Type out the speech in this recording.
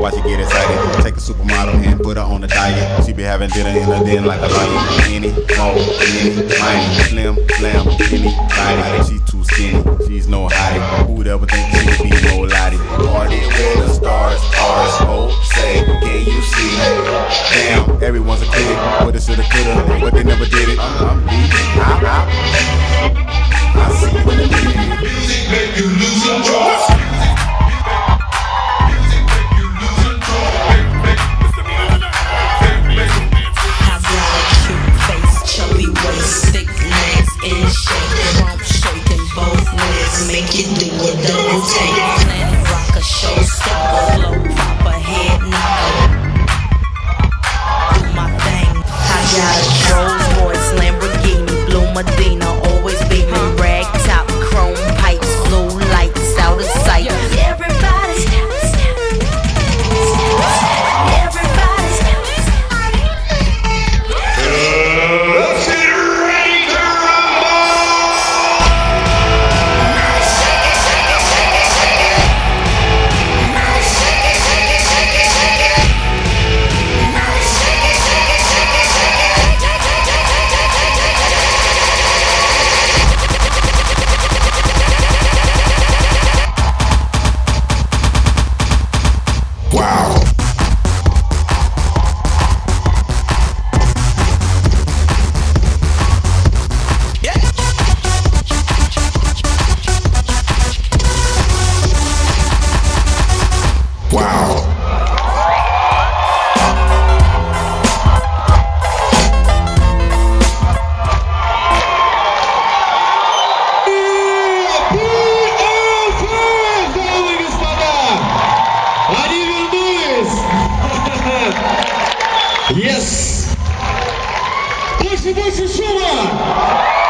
why she get excited. Take a supermodel and put her on a diet. She be having dinner in her den like a lion. Any, mo, any, mine. Slim, slam, any, body. She too skinny, she's no hottie. Who'd ever think she'd be no lottie? Party where the stars are. Oh, say, can you see? Damn, everyone's a critic. What it shoulda, coulda, but they never did it. I'm beating. I see what it is. Music make you lose control. Make it do a double take. Planet rocker, showstopper, flow popper, head knocker. Do my thing. I got a Rolls Royce, Lamborghini, blue Medina, always beaming, rag top, chrome pipes, blue lights out of sight. Everybody's Yes! Больше шума!